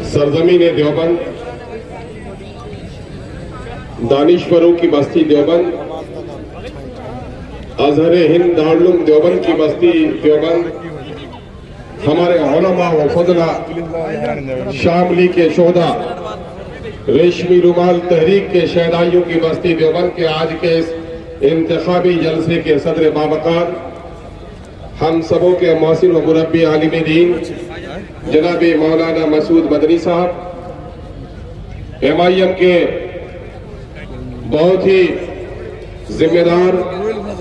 सरजमीन देवबंद, दानिश्वरों की बस्ती देवबंद, अजहर हिंद दारुल देवबंद की बस्ती देवबंद, हमारे उलमा व फजला शामली के शोधा, रेशमी रुमाल तहरीक के शहदाइयों की बस्ती देवबंद के आज के इस इंतखाबी जलसे के सदर बावकार, हम सबों के मौसिन व मुरब्बी आलिम दीन जनाब मौलाना मसूद मदनी साहब, MIM के बहुत ही जिम्मेदार,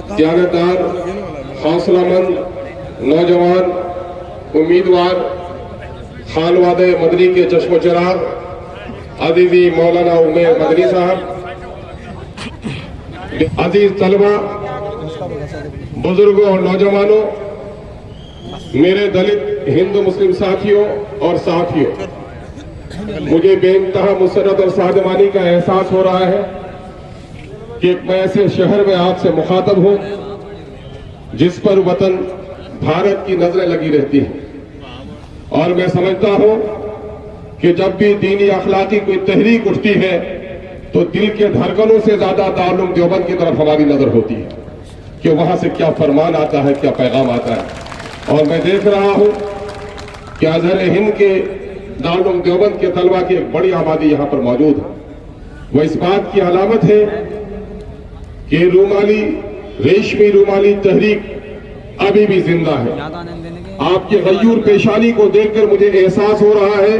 त्यागदार, हौसलामंद नौजवान उम्मीदवार, खानवादे मदनी के चश्मो चिराग अजीजी मौलाना उमेर मदनी साहब, अजीज तलबा, बुजुर्गों और नौजवानों, मेरे दलित हिंदू मुस्लिम साथियों और साथियों, मुझे बेइंतहा मुसरत और सादमानी का एहसास हो रहा है कि मैं ऐसे शहर में आपसे मुखातब हूं जिस पर वतन भारत की नजरें लगी रहती हैं, और मैं समझता हूं कि जब भी दीनी अखलाकी कोई तहरीक उठती है तो दिल के धड़कनों से ज्यादा दारुल देवबंद की तरफ हमारी नजर होती है कि वहां से क्या फरमान आता है, क्या पैगाम आता है। और मैं देख रहा हूं कि अजहर हिंद के दारुल देवबंद के तलबा की एक बड़ी आबादी यहां पर मौजूद है। वह इस बात की अलामत है कि रेशमी रुमाली तहरीक अभी भी जिंदा है। आपकी गयूर पेशानी को देखकर मुझे एहसास हो रहा है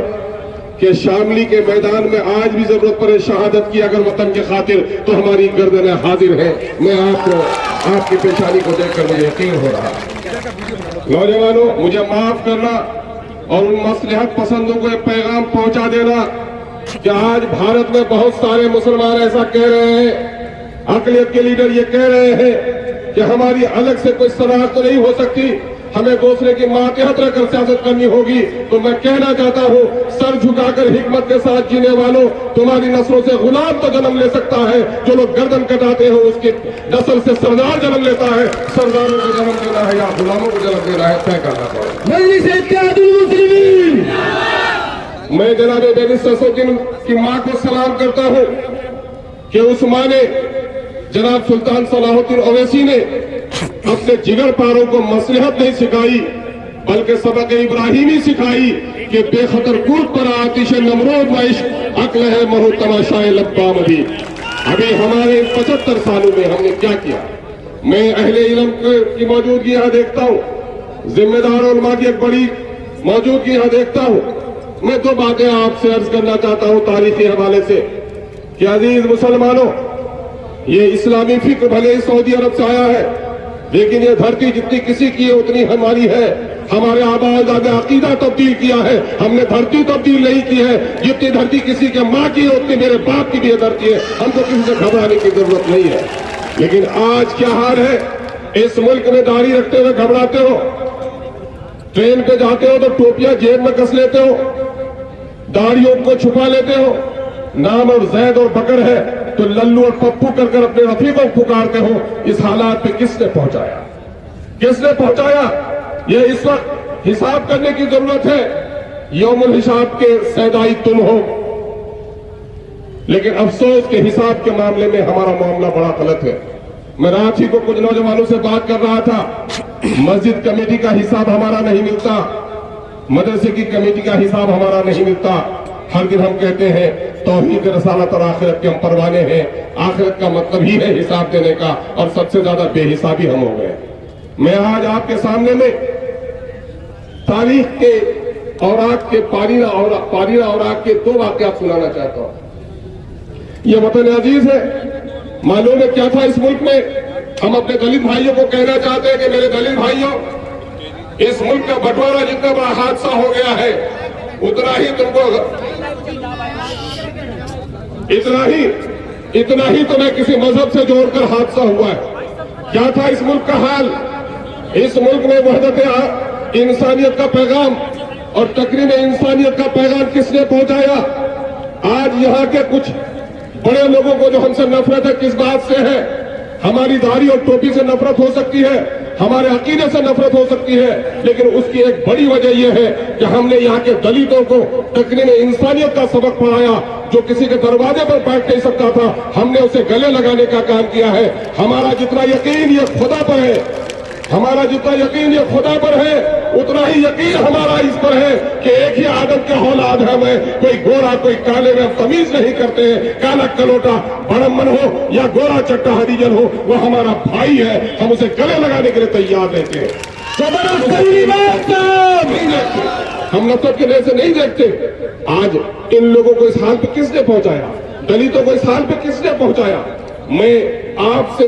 कि शामली के मैदान में आज भी जरूरत पड़े शहादत की अगर वतन के खातिर तो हमारी गर्दनें हाजिर हैं। मैं आपकी पेशानी को देखकर मुझे यकीन हो रहा है। नौजवानों, मुझे माफ करना और उन मसलहत पसंदों को एक पैगाम पहुंचा देना कि आज भारत में बहुत सारे मुसलमान ऐसा कह रहे हैं, अक़लियत के लीडर ये कह रहे हैं कि हमारी अलग से कोई शनाख्त तो नहीं हो सकती, हमें दूसरे की मातहत रखकर सियासत करनी होगी। तो मैं कहना चाहता हूं, सर झुकाकर हिकमत के साथ जीने वालों, तुम्हारी नस्लों से गुलाम तो जन्म ले सकता है, जो लोग गर्दन कटाते हो उसकी नस्ल से सरदार जन्म लेता है। सरदारों को जन्म देना है या गुलामों को जन्म देना है, तय करना पड़ेगा। मैं जनाब बैरिस्टर ससुद्दीन की मां को सलाम करता हूं कि उस मां ने, जनाब सुल्तान सलाहुद्दीन ओवैसी ने अपने जिगर पारों को मसलहत नहीं सिखाई बल्कि सबक इब्राहिमी सिखाई कि बेखतर कूद पर आतिश नमरूद व इश्क अक्ल है महू तमाशाए लब्बामदी। अभी हमारे 75 सालों में हमने क्या किया? मैं अहले इल्म की मौजूदगी यहां देखता हूं, जिम्मेदार उलमा की एक बड़ी मौजूदगी यहां देखता हूं। मैं दो बातें आपसे अर्ज करना चाहता हूं तारीखी हवाले से कि अजीज मुसलमानों, ये इस्लामी फिक्र भले सऊदी अरब से आया है, लेकिन ये धरती जितनी किसी की है उतनी हमारी है। हमारे आबाद अकीदा तब्दील किया है, हमने धरती तब्दील नहीं की है। जितनी धरती किसी के माँ की है उतनी मेरे बाप की भी ये धरती है। हमको किसी से घबराने की जरूरत नहीं है। लेकिन आज क्या हाल है, इस मुल्क में दाढ़ी रखते हुए घबराते हो, ट्रेन पे जाते हो तो टोपियां जेब में कस लेते हो, दाढ़ियों को छुपा लेते हो, नाम और जैद और बकर है तो लल्लू और पप्पू कर कर अपने रफीकों को पुकारते हो। इस हालात पे किसने पहुंचाया? किसने पहुंचाया? ये इस वक्त हिसाब करने की जरूरत है। यौमुल हिसाब के सैदाई तुम हो, लेकिन अफसोस के हिसाब के मामले में हमारा मामला बड़ा गलत है। मैं रात ही को कुछ नौजवानों से बात कर रहा था, मस्जिद कमेटी का हिसाब हमारा नहीं मिलता, मदरसे की कमेटी का हिसाब हमारा नहीं मिलता। हर दिन हम कहते हैं तौहीद रसालत और आखिरत के हम परवाने हैं। आखिरत का मतलब ही है हिसाब देने का, और सबसे ज्यादा बेहिसाबी हम हो गए। मैं आज आपके सामने में तारीख के औराक के पारीना औराक के 2 वाकयात सुनाना चाहता हूं। ये वतन अजीज है, मालूम है क्या था इस मुल्क में? हम अपने दलित भाइयों को कहना चाहते हैं कि मेरे दलित भाइयों, इस मुल्क का बंटवारा जितना बड़ा हादसा हो गया है उतना ही तुमको, इतना ही तुम्हें किसी मजहब से जोड़कर हादसा हुआ है। क्या था इस मुल्क का हाल? इस मुल्क में वहदत इंसानियत का पैगाम और तकरीम इंसानियत का पैगाम किसने पहुंचाया? आज यहाँ के कुछ बड़े लोगों को जो हमसे नफरत है किस बात से है? ہماری داڑھی اور ٹوپی سے نفرت ہو سکتی ہے, ہمارے عقیدے سے نفرت ہو سکتی ہے, لیکن اس کی ایک بڑی وجہ یہ ہے کہ ہم نے یہاں کے دلتوں کو تقریر انسانیت کا سبق پڑھایا. جو کسی کے دروازے پر بیٹھ نہیں سکتا تھا, ہم نے اسے گلے لگانے کا کام کیا ہے. ہمارا جتنا یقین یہ خدا پر ہے, ہمارا جتنا یقین یہ خدا پر ہے, اتنا ہی یقین ہمارا اس پر ہے کہ ایک ہی آدم کے اولاد ہے. میں کوئی گورا کوئی کالے میں تمیز نہیں کرتے ہیں. کالا کلوٹا بڑمن ہو یا گورا چٹا ہریجن ہو, وہ ہمارا بھائی ہے. ہم اسے گلے لگانے کے لیے تیار رہتے ہیں. ہم نفرت کے نظر سے نہیں دیکھتے. آج ان لوگوں کو اس حال پہ کس نے پہنچایا, دلتوں کو اس حال پہ کس نے پہنچایا؟ میں آپ سے